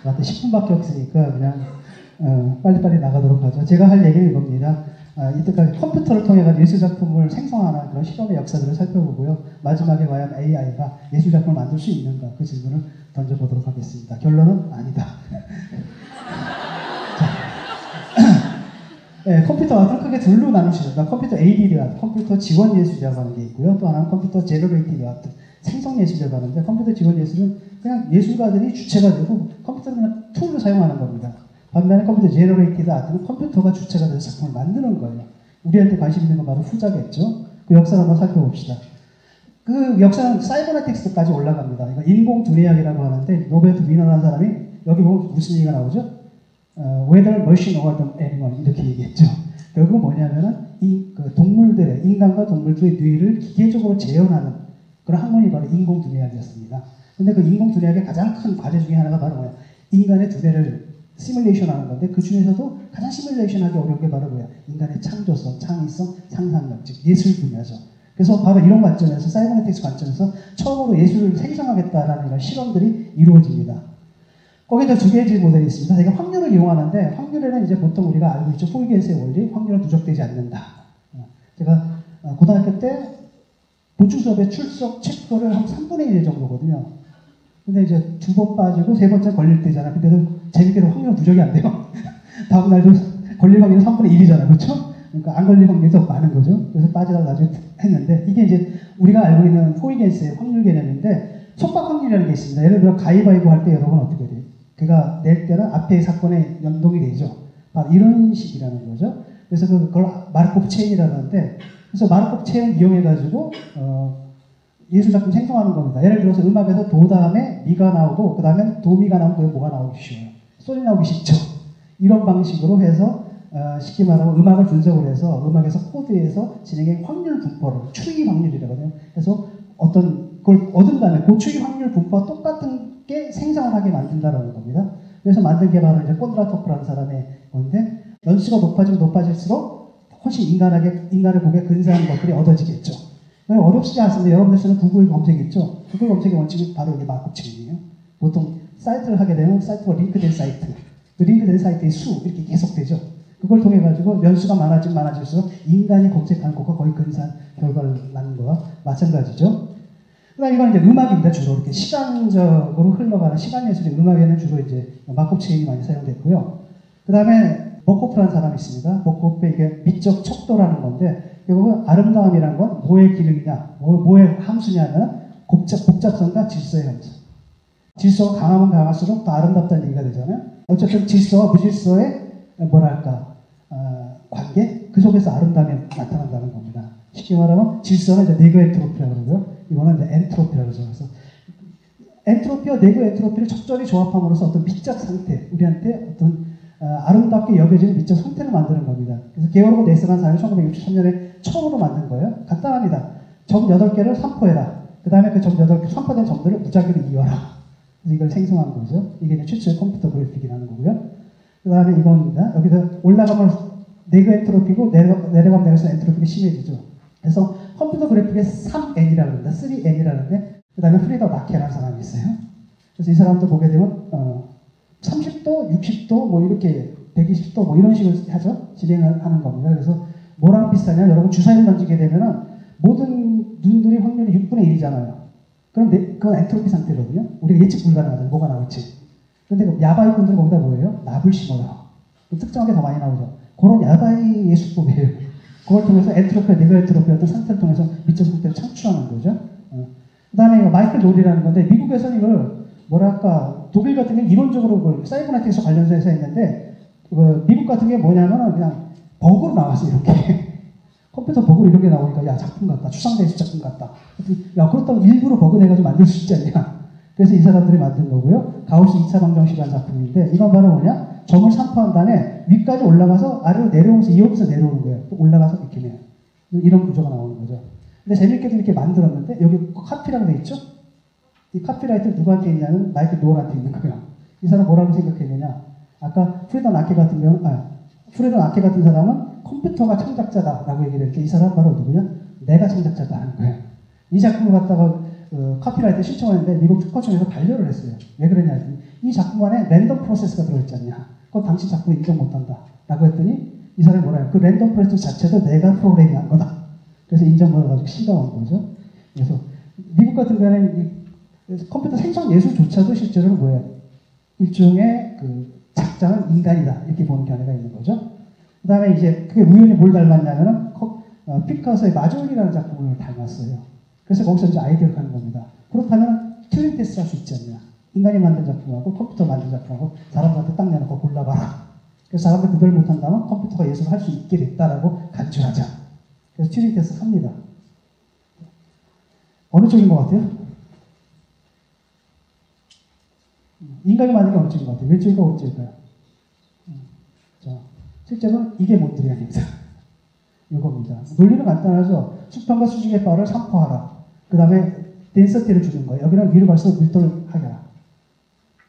저한테 10분밖에 없으니까 그냥 빨리빨리 나가도록 하죠. 제가 할 얘기는 이겁니다. 이때까지 컴퓨터를 통해 가지고 예술작품을 생성하는 그런 실험의 역사들을 살펴보고요. 마지막에 과연 AI가 예술작품을 만들 수 있는가 그 질문을 던져보도록 하겠습니다. 결론은 아니다. 네, 컴퓨터 아트는 크게 둘로 나누시죠. 컴퓨터 에이디드 아트, 컴퓨터 지원 예술이라고 하는 게 있고요. 또 하나는 컴퓨터 제너레이티드 아트, 생성 예술이라고 하는데 컴퓨터 지원 예술은 그냥 예술가들이 주체가 되고 컴퓨터는 그냥 툴로 사용하는 겁니다. 반면에 컴퓨터 제너레이티드 아트는 컴퓨터가 주체가 돼서 작품을 만드는 거예요. 우리한테 관심 있는 건 바로 후자겠죠. 그 역사를 한번 살펴봅시다. 그 역사는 사이버네틱스까지 올라갑니다. 이거 인공두뇌학이라고 하는데 노벨 위너라는 사람이 여기 보면 무슨 얘기가 나오죠? Whether machine or the animal 이렇게 얘기했죠. 결국은 뭐냐면은 그 동물들의 인간과 동물들의 뇌를 기계적으로 재현하는 그런 학문이 바로 인공두뇌학이었습니다. 근데 그 인공두뇌학의 가장 큰 과제 중에 하나가 바로 뭐야? 인간의 두뇌를 시뮬레이션하는 건데 그 중에서도 가장 시뮬레이션하기 어려운 게 바로 뭐야? 인간의 창조성, 창의성, 상상력, 즉 예술 분야죠. 그래서 바로 이런 관점에서 사이버네틱스 관점에서 처음으로 예술을 생성하겠다라는 이런 실험들이 이루어집니다. 거기에 두 개의 모델이 있습니다. 제가 확률을 이용하는데 확률에는 이제 보통 우리가 알고 있죠. 포이겐스의 원리, 확률은 누적되지 않는다. 제가 고등학교 때 보충 수업에 출석 체크를 한 3분의 1 정도거든요. 근데 이제 2번 빠지고 3번째 걸릴 때잖아. 근데도 재밌게도 확률은 누적이 안 돼요. 다음 날도 걸릴 확률은 3분의 1이잖아. 그렇죠? 그러니까 안 걸릴 확률이 더 많은 거죠. 그래서 빠지다가 나중에 했는데 이게 이제 우리가 알고 있는 포이겐스의 확률 개념인데 속박 확률이라는 게 있습니다. 예를 들어 가위바위보 할 때 여러분 어떻게 돼요? 그가 낼 때는 앞에 사건에 연동이 되죠. 바로 이런 식이라는 거죠. 그래서 그걸 마르코프 체인이라고 하는데 그래서 마르코프 체인을 이용해가지고 예술작품 생성하는 겁니다. 예를 들어서 음악에서 도 다음에 미가 나오고 그 다음에 도미가 나오면 그게 뭐가 나오기 쉬워요. 소리 나오기 쉽죠. 이런 방식으로 해서 쉽게 말하면 음악을 분석을 해서 음악에서 코드에서 진행된 확률 분포를 추이 확률이라고 해요. 그래서 어떤 그걸 얻은 다음에 그 추이 확률 분포와 똑같은 게 생성을 하게 만든다라는 겁니다. 그래서 만든 게 바로 이제 콘드라토프라는 사람의 건데 연수가 높아지면 높아질수록 훨씬 인간의 곡에 근사한 것들이 얻어지겠죠. 어렵지 않습니다. 여러분들 쓰는 구글 검색 있죠? 구글 검색의 원칙이 바로 이게 마쿠체인이에요. 보통 사이트를 하게 되면 사이트가 링크된 사이트, 그 링크된 사이트의 수 이렇게 계속되죠. 그걸 통해 가지고 연수가 많아질수록 인간이 검색하는 것과 거의 근사한 결과를 낳는 거와 마찬가지죠. 그다음 이건 이제 음악입니다. 주로 이렇게 시간적으로 흘러가는 시간 예술의 음악에는 주로 이제 마코프 체인이 많이 사용됐고요. 그다음에 모코프라는 사람이 있습니다. 모코프의 이게 미적 척도라는 건데 결국은 아름다움이라는 건 뭐의 기능이냐, 뭐의 함수냐는 복잡성과 질서의 함수. 질서가 강하면 강할수록 더 아름답다는 얘기가 되잖아요. 어쨌든 질서와 무질서의 관계 그 속에서 아름다움이 나타난다는 겁니다. 쉽게 말하면 질서는 이제 네거 엔트로피라고 그러고요. 이거는 이제 엔트로피라고 그러죠. 그래서 엔트로피와 네거 엔트로피를 적절히 조합함으로써 어떤 미적 상태, 우리한테 어떤 아름답게 여겨지는 미적 상태를 만드는 겁니다. 그래서 게오르고 네스라는 사람이 1963년에 처음으로 만든 거예요. 간단합니다. 점 8개를 산포해라. 그 다음에 그 점 8개 산포된 점들을 무작위로 이어라. 그래서 이걸 생성한 거죠. 이게 이제 최초의 컴퓨터 그래픽이라는 거고요. 그 다음에 이겁니다. 여기서 올라가면 네거 엔트로피고 내려가면 내려서 엔트로피가 심해지죠. 그래서 컴퓨터 그래픽에 3N이라고 합니다. 3N이라는데 그 다음에 프리더 마케라는 사람이 있어요. 그래서 이 사람도 보게 되면 30도, 60도, 뭐 이렇게 120도 뭐 이런 식으로 하죠. 진행을 하는 겁니다. 그래서 뭐랑 비슷하냐? 여러분 주사위를 던지게 되면은 모든 눈들이 확률이 6분의 1이잖아요. 그럼 그건 엔트로피 상태거든요. 우리가 예측 불가능하잖아요. 뭐가 나올지. 근데 그 야바이 분들은 거기다 뭐예요? 납을 심어요. 특정하게 더 많이 나오죠. 그런 야바이 예술법이에요. 그걸 통해서 엔트로피와 네거 엔트로피 어떤 상태를 통해서 미적 상태를 창출하는 거죠. 그 다음에 마이클 놀이라는 건데 미국에서는 이걸 뭐랄까 독일 같은 경우는 이론적으로 그걸 사이버네틱스 관련해서 했는데 미국 같은 게 뭐냐면 그냥 버그로 나왔어요. 이렇게 컴퓨터 버그로 이렇게 나오니까 야 작품 같다. 추상대수 작품 같다. 야 그렇다고 일부러 버그 내가지고 만들 수 있지 않냐. 그래서 이 사람들이 만든 거고요. 가우스 2차 방정식이라는 작품인데 이건 바로 뭐냐? 점을 산포한 다음에 위까지 올라가서 아래로 내려오면서 이어서 내려오는 거예요. 또 올라가서 이렇게 내요. 이런 구조가 나오는 거죠. 근데 재밌게도 이렇게 만들었는데 여기 카피라고 돼 있죠? 이 카피라이트는 누구한테 있냐면 마이클 노어한테 있는 거예요. 이 사람 뭐라고 생각했느냐? 아까 프리더 나케 같은 사람은 컴퓨터가 창작자다라고 얘기를 했는데 이 사람 바로 누구냐? 내가 창작자다 하는 거예요. 이 작품을 갖다가 카피라이트 신청했는데 미국 특허청에서 반려를 했어요. 왜 그러냐 했더니 이 작품 안에 랜덤 프로세스가 들어있잖냐. 그건 당신 작품 인정 못한다. 라고 했더니 이 사람이 뭐라 해요? 그 랜덤 프로세스 자체도 내가 프로그래밍 한 거다. 그래서 인정받아가지고 C가 온 거죠. 그래서 미국 같은 경우에는 이 컴퓨터 생성 예술조차도 실제로 뭐예요? 일종의 그 작자는 인간이다. 이렇게 보는 견해가 있는 거죠. 그 다음에 이제 그게 우연히 뭘 닮았냐면은 피카소의 마졸리라는 작품을 닮았어요. 그래서 거기서 이제 아이디어를 하는 겁니다. 그렇다면 튜링 테스트 할 수 있지 않냐. 인간이 만든 작품하고 컴퓨터 만든 작품하고 사람들한테 딱 내놓고 골라봐라. 그래서 사람들 구별 못한다면 컴퓨터가 예술을 할 수 있게 됐다라고 간주하자. 그래서 튜링 테스트 합니다. 어느 쪽인 것 같아요? 인간이 만든 게 어느 쪽인 것 같아요? 왼쪽일까 오른쪽일까요? 자, 실제로는 이게 몬드리안입니다. 이겁니다. 논리는 간단하죠. 수평과 수직의 바를 산포하라. 그 다음에 덴서티를 주는 거예요. 여기는 위로 갈수록 밀도를 하여라.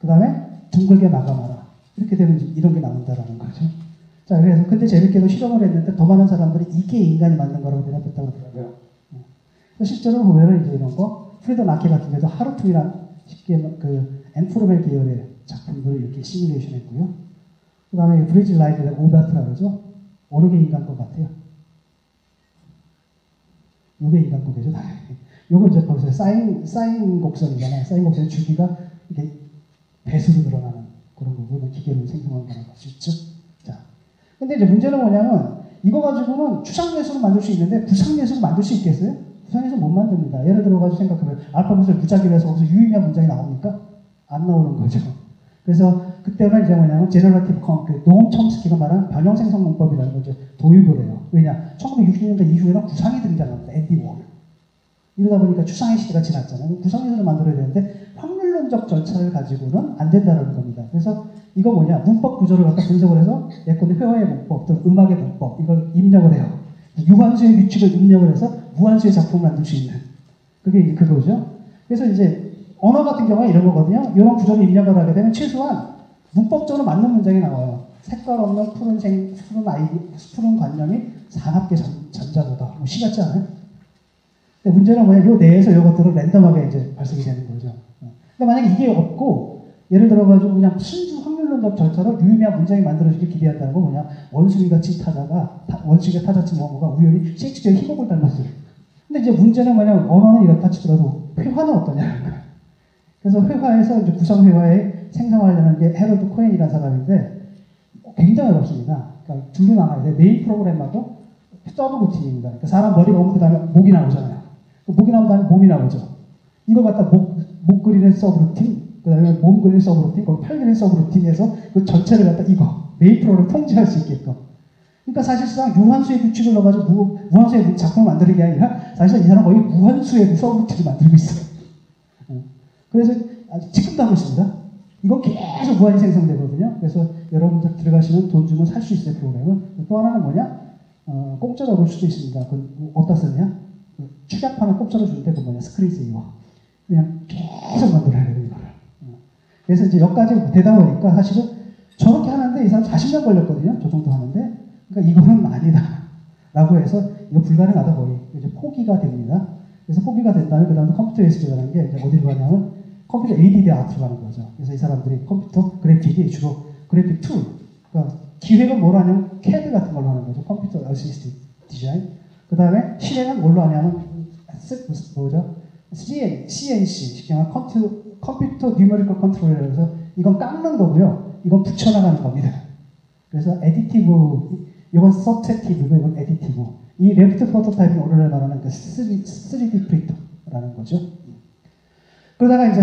그 다음에 둥글게 마감하라. 이렇게 되면 이런 게 나온다라는 거죠. 자, 그래서 근데 재밌게도 실험을 했는데 더 많은 사람들이 이게 인간이 만든 거라고 대답했다고 그러더라고요. 실제로 보면은 이제 이런 거 프리더 나케 같은 경우도 하루투이란 쉽게 그 앤프로멜 계열의 작품들을 이렇게 시뮬레이션 했고요. 그 다음에 브리질 라이드의 오바트라고 그러죠. 어느 게 인간 것 같아요? 요게 인간 곡이죠. 요거 이제 거기서 사인 곡선이잖아요. 사인 곡선의 주기가 이게 배수로 늘어나는 그런 부분을 기계로 생성한다는 것이죠. 자, 근데 이제 문제는 뭐냐면 이거 가지고는 추상예술을 만들 수 있는데 구상예술을 만들 수 있겠어요? 구상예술 못 만듭니다. 예를 들어가지고 생각하면 알파벳을 무작위로 해서 거기서 유의미한 문장이 나옵니까? 안 나오는 거죠. 그래서 그때는 이제 뭐냐면 제너러티브 노엄 첨스키가 말한 변형 생성 문법이라는 걸 이제 도입을 해요. 왜냐? 1960년대 이후에는 구상이 등장합니다. 앤디 월. 이러다 보니까 추상의 시대가 지났잖아요. 구상예술을 만들어야 되는데 확률론적 절차를 가지고는 안 된다는 겁니다. 그래서 이거 뭐냐? 문법 구조를 갖다 분석을 해서 예컨대 회화의 문법, 또 음악의 문법 이걸 입력을 해요. 유한수의 규칙을 입력을 해서 무한수의 작품을 만들 수 있는 그게 이제 그거죠. 그래서 이제 언어 같은 경우는 이런 거거든요. 이런 구조를 입력을 하게 되면 최소한 문법적으로 맞는 문장이 나와요. 색깔 없는 푸른 관념이 산업계 전자보다. 뭐 시 같지 않아요? 근데 문제는 뭐냐, 요 내에서 이것들은 랜덤하게 이제 발생이 되는 거죠. 근데 만약에 이게 없고, 예를 들어가지고 그냥 순수 확률론적 절차로 유의미한 문장이 만들어지길 기대한다는 건 뭐냐, 원숭이같이 타자가, 원숭이가 타자치 뭐가 우연히 셰익스피어의 희곡을 닮았어요. 근데 이제 문제는 뭐냐, 언어는 이렇다 치더라도 회화는 어떠냐는 거예요. 그래서 회화에서 이제 구성회화에 생성하려는 게 헤럴드 코엔이라는 사람인데 굉장히 어렵습니다. 그러니까 둘로 나눠야 돼. 메인 프로그램하고 서브 루틴입니다. 그러니까 사람 머리가 오면 그 다음에 목이 나오잖아요. 목이 나온 다음에 몸이 나오죠. 이걸 갖다 목 그리는 서브 루틴, 그 다음에 몸 그리는 서브 루틴, 팔 그리는 서브 루틴에서 그 전체를 갖다 이거 메인 프로그램을 통제할 수 있게끔. 그러니까 사실상 유한수의 규칙을 넣어가지고 무한수의 작품을 만드는 게 아니라 사실상 이 사람은 거의 무한수의 서브 루틴을 만들고 있어요. 그래서 지금도 하고 있습니다. 이거 계속 무한히 생성되거든요. 그래서 여러분들 들어가시면 돈 주면 살 수 있어요, 프로그램을. 또 하나는 뭐냐? 공짜로 얻을 수도 있습니다. 그건 어디다 쓰냐? 축약판을 공짜로 주는데 그건 뭐냐? 스크린세이버. 그냥 계속 만들어야 돼요, 이거를. 그래서 이제 여기까지 되다 보니까 사실은 저렇게 하는데 이 사람 40년 걸렸거든요. 저 정도 하는데. 그러니까 이거는 아니다. 라고 해서 이거 불가능하다 거의. 이제 포기가 됩니다. 그래서 포기가 됐다면 그 다음에 컴퓨터 예술이라는 게 이제 어디로 가냐면 컴퓨터 ADD 아트로 가는 거죠. 그래서 이 사람들이 컴퓨터 그래픽이 주로 그래픽 툴, 그러니까 기획은 뭐로 하냐면 CAD 같은 걸로 하는 거죠. 컴퓨터 어시스티드 디자인. 그 다음에 실행은 뭘로 하냐면 뭐죠? CNC, 쉽게 말하면 컴퓨터 뉴메리컬 컨트롤이라고 해서 이건 깎는 거고요. 이건 붙여나가는 겁니다. 그래서 에디티브, 이건 서브젝티브고 이건 에디티브. 이 레프트 프로토타입이 오늘날 말하는 그 3D 프린터라는 거죠. 그러다가 이제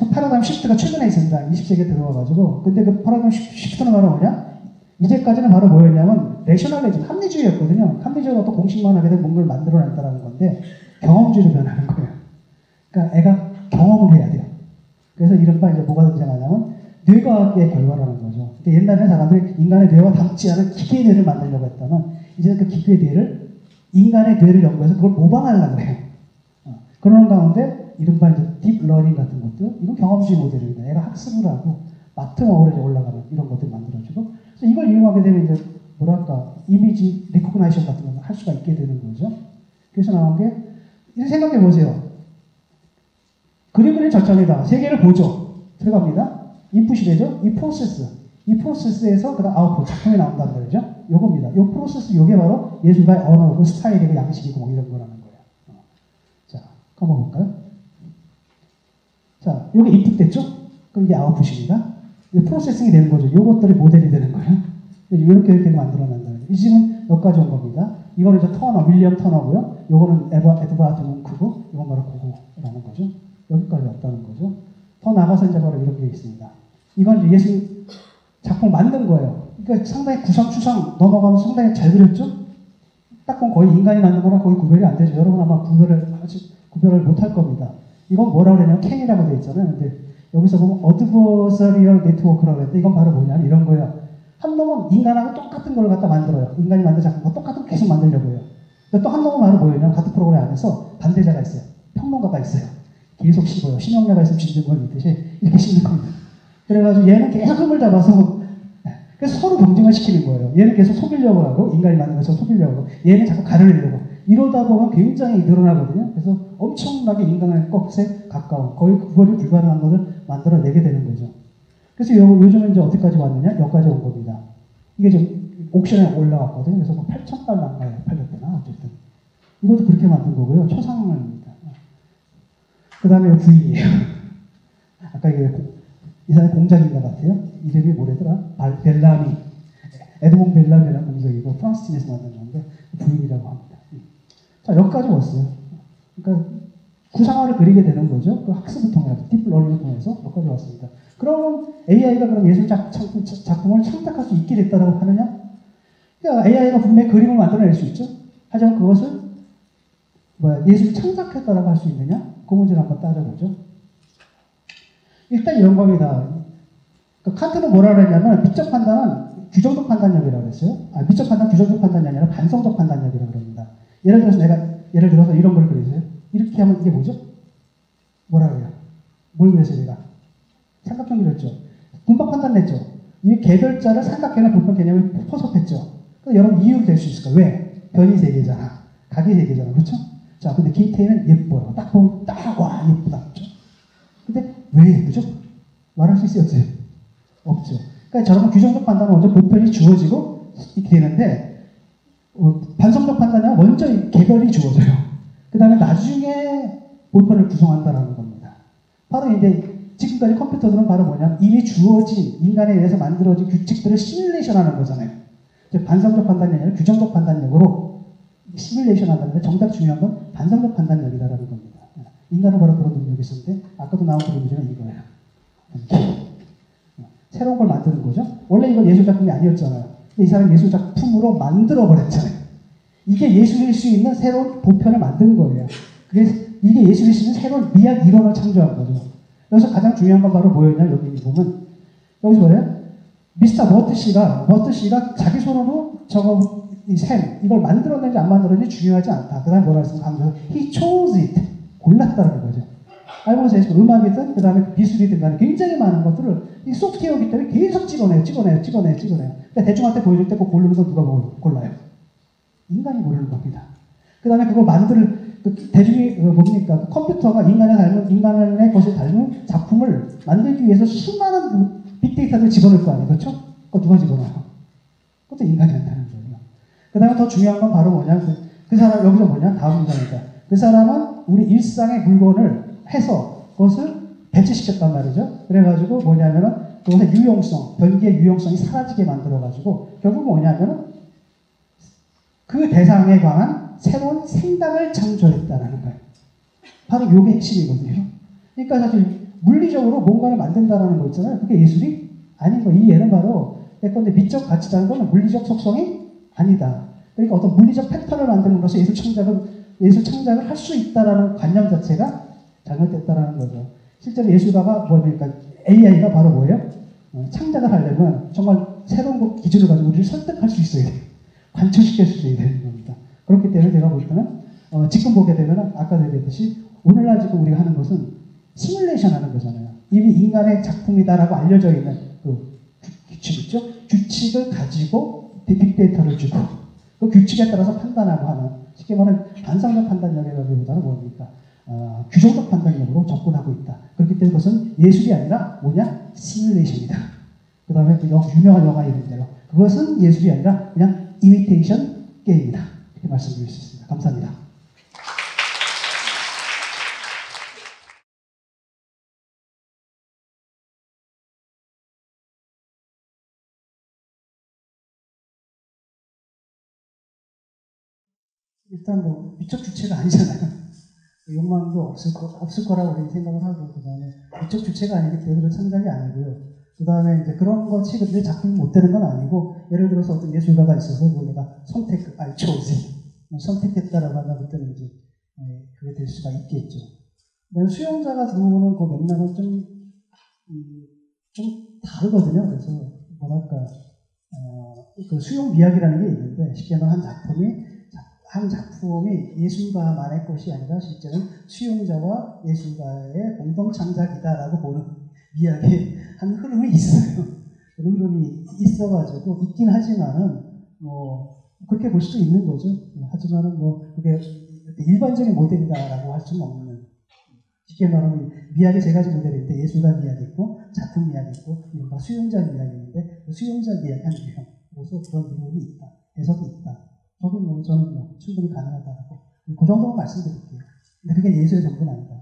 파라다임 시프트가 최근에 있습니다. 20세기에 들어와가지고. 근데 그 파라다임 시프트는 바로 뭐냐? 이제까지는 바로 뭐였냐면 내셔널리즘, 합리주의였거든요. 합리주의가 또 공식만 하게 되면 뭔가를 만들어낸다는 건데 경험주의로 변하는 거예요. 그러니까 애가 경험을 해야 돼요. 그래서 이른바 이제 뭐가 등장하냐면 뇌과학의 결과라는 거죠. 근데 옛날에는 사람들이 인간의 뇌와 닮지 않은 기계의 뇌를 만들려고 했다면 이제는 그 기계의 뇌를 인간의 뇌를 연구해서 그걸 모방하려고 해요. 그러는 가운데 이른바 이제 딥 러닝 같은 것들, 이건 경험주의 모델입니다. 얘가 학습을 하고 마트먹으로 올라가는 이런 것들 만들어주고, 그래서 이걸 이용하게 되면 이제 뭐랄까 이미지 리코그나이션 같은 걸 할 수가 있게 되는 거죠. 그래서 나온 게 이제 생각해 보세요. 그림 그리는 절차입니다. 세계를 보죠. 들어갑니다. 인풋이 되죠? 이 프로세스에서 그다음 아웃풋, 작품이 나온다는 거죠. 요겁니다. 요 프로세스, 요게 바로 예술가의 언어고 스타일이고 양식이고 뭐 이런 거라는 거예요. 자, 한번 볼까요? 자, 요게 인풋 됐죠? 그럼 이게 아웃풋입니다. 이게 프로세싱이 되는 거죠. 요것들이 모델이 되는 거예요. 이렇게 만들어낸다는 거예요. 이 지금 여기까지 온 겁니다. 이거는 이제 윌리엄 터너고요. 요거는 에드바드 뭉크고, 이건 바로 고고라는 거죠. 여기까지 왔다는 거죠. 더 나가서 이제 바로 이렇게 있습니다. 이건 이제 예술 작품 만든 거예요. 그러니까 상당히 추상 넘어가면 상당히 잘 그렸죠? 딱 보면 거의 인간이 만든 거랑 거의 구별이 안 되죠. 여러분 아마 구별을 못 할 겁니다. 이건 뭐라고 그러냐면 캔이라고 되어 있잖아요. 근데 여기서 보면 어드버서리얼 네트워크라고 했는데 이건 바로 뭐냐면 이런 거예요. 한 놈은 인간하고 똑같은 걸 갖다 만들어요. 인간이 만든 작품과 똑같은 거 계속 만들려고 해요. 또 한 놈은 바로 뭐냐면 같은 프로그램 안에서 반대자가 있어요. 평론가가 있어요. 계속 씹어요. 심형래가 있으면 씹는 건 있듯이 이렇게 씹는 겁니다. 그래가지고 얘는 계속 흠을 잡아서 그래서 서로 경쟁을 시키는 거예요. 얘는 계속 속이려고 하고 인간이 만든 것을 속이려고 하고 얘는 자꾸 가르려고 이러다 보면 굉장히 늘어나거든요. 그래서 엄청나게 인간의 것에 가까운 거의 그거를 불가능한 것을 만들어내게 되는 거죠. 그래서 요즘은 이제 어디까지 왔느냐? 여기까지 온 겁니다. 이게 지금 옥션에 올라왔거든요. 그래서 뭐 8,000달러인가에 팔렸구나. 어쨌든 이것도 그렇게 만든 거고요. 초상화입니다. 그 다음에 부인이에요. 아까 이 사람이 공작인 것 같아요. 이름이 뭐래더라? 벨라미. 에드몽 벨라미라는 공작이고 프랑스팀에서 만든 건데 부인이라고 합니다. 자, 여기까지 왔어요. 그러니까 구상화를 그리게 되는 거죠. 그 학습을 통해서, 딥러닝을 통해서 여기까지 왔습니다. 그러면 AI가 그럼 예술 작품을 창작할 수 있게 됐다고 하느냐? 그러니까 AI가 분명히 그림을 만들어낼 수 있죠. 하지만 그것을 예술 창작했다라고 할 수 있느냐? 그 문제를 한번 따져보죠. 일단 이런 겁니다. 그러니까 칸트는 뭐라 그랬냐면 미적 판단은 규정적 판단력이라고 그랬어요. 미적 판단, 규정적 판단이 아니라 반성적 판단력이라고 그럽니다. 예를 들어서 이런 걸 그리세요. 이렇게 하면 이게 뭐죠? 뭐라 그래요? 뭘 그랬어요, 제가? 삼각형 그렸죠. 분법 판단 냈죠. 이 개별자를 삼각형의 분법 개념을 포섭했죠. 여러분 이유로 될 수 있을까? 왜? 변이 세 개잖아. 각이 세 개잖아. 그렇죠? 자, 근데 김태희는 예뻐요. 딱 보면 와, 예쁘다. 그렇죠? 근데 왜 예쁘죠? 말할 수 있어요, 없어요? 없죠. 그러니까 저런 규정적 판단은 먼저 보편이 주어지고 이렇게 되는데 반성적 판단은 먼저 개별이 주어져요. 그 다음에 나중에 보편을 구성한다는 겁니다. 바로 이제 지금까지 컴퓨터들은 바로 뭐냐면 이미 주어진 인간에 의해서 만들어진 규칙들을 시뮬레이션 하는 거잖아요. 즉 반성적 판단이 아니라 규정적 판단력으로 시뮬레이션 한다는데 정작 중요한 건 반성적 판단력이다라는 겁니다. 인간은 바로 그런 능력이 있었는데 아까도 나온 그런 문제는 이거예요. 새로운 걸 만드는 거죠. 원래 이건 예술작품이 아니었잖아요. 근데 이 사람이 예술작품으로 만들어버렸잖아요. 이게 예술일 수 있는 새로운 보편을 만든 거예요. 이게 예술일 수 있는 새로운 미학 이론을 창조한 거죠. 여기서 가장 중요한 건 바로 뭐였냐, 여기 보면. 여기서 뭐예요? 미스터 머트 씨가 자기 손으로 이걸 만들어내는지 안 만들어내는지 중요하지 않다. 그 다음에 뭐라 했습니까? He chose it. 골랐다는 거죠. 알고 보세요. 음악이든, 그 다음에 미술이든 간에 굉장히 많은 것들을 이 소프트웨어이기 때문에 계속 찍어내요. 그러니까 대중한테 보여줄 때 꼭 고르는 건 누가 골라요? 인간이 고르는 겁니다. 그 다음에 그걸 대중이 뭡니까? 컴퓨터가 인간의 것을 닮은 작품을 만들기 위해서 수많은 빅데이터를 집어넣을 거 아니에요. 그렇죠? 그거 누가 집어넣어요? 그것도 인간이 한다는 거예요. 그 다음에 더 중요한 건 바로 뭐냐? 그 사람, 여기서 뭐냐? 다음 문장입니다. 그 사람은 우리 일상의 물건을 해서 그것을 배치시켰단 말이죠. 그래가지고 뭐냐면은 그것의 유용성, 변기의 유용성이 사라지게 만들어가지고 결국 뭐냐면은 그 대상에 관한 새로운 생각을 창조했다는 거예요. 바로 이게 핵심이거든요. 그러니까 사실 물리적으로 뭔가를 만든다는 거 있잖아요. 그게 예술이 아닌 거예요. 이 예는 바로 예컨대 미적 가치라는 건 물리적 속성이 아니다. 그러니까 어떤 물리적 패턴을 만드는으로써 예술 창작을 할 수 있다라는 관념 자체가 잘못됐다라는 거죠. 실제로 예술가가 그러니까 AI가 바로 뭐예요? 창작을 하려면 정말 새로운 기준을 가지고 우리를 설득할 수 있어야 돼요. 관철시킬 수 있어야 되는 겁니다. 그렇기 때문에 제가 볼 때는 지금 보게 되면 아까 얘기했듯이 오늘날 지금 우리가 하는 것은 시뮬레이션 하는 거잖아요. 이미 인간의 작품이다라고 알려져 있는 그 규칙 있죠? 규칙을 가지고 빅데이터를 주고 그 규칙에 따라서 판단하고 하는 쉽게 말하면 반성적 판단력이라기보다는 뭡니까? 규정적 판단력으로 접근하고 있다. 그렇기 때문에 그것은 예술이 아니라 뭐냐? 시뮬레이션이다. 그 다음에 그 유명한 영화 이름대로 그것은 예술이 아니라 그냥 이미테이션 게임이다. 이렇게 말씀드릴 수 있습니다. 감사합니다. 일단 뭐 미적 주체가 아니잖아요. 욕망도 없을 거라고 우리는 생각을 하고, 그 다음에 미적 주체가 아니기 때문에 창작이 아니고요. 그 다음에 이제 그런 것이 근데 작품이 못 되는 건 아니고, 예를 들어서 어떤 예술가가 있어서 뭐 내가 I chose 선택했다라고 하면 그때는 이제 그게 될 수가 있겠죠. 근데 수용자가 들어오는 그 맥락은 좀 다르거든요. 그래서 뭐랄까 그 수용 미학이라는 게 있는데, 쉽게 말하면 한 작품이 예술가만의 것이 아니라 실제는 수용자와 예술가의 공동 창작이다라고 보는 미학의 한 흐름이 있어요. 그런 흐름이 있어가지고 있긴 하지만은 뭐 그렇게 볼 수도 있는 거죠. 하지만은 뭐 그게 일반적인 모델이다라고 할 수는 없는. 쉽게 말하면 미학의 세 가지 모델인데, 예술가 미학이 있고 작품 미학이 있고 이른바 수용자 미학이 있는데, 그 수용자 미학의 한 유형으로서 그런 이론이 있다, 해석이 있다. 저는 충분히 가능하다고 그 정도만 말씀드릴게요. 근데 그게 예술의 전부는 아니다.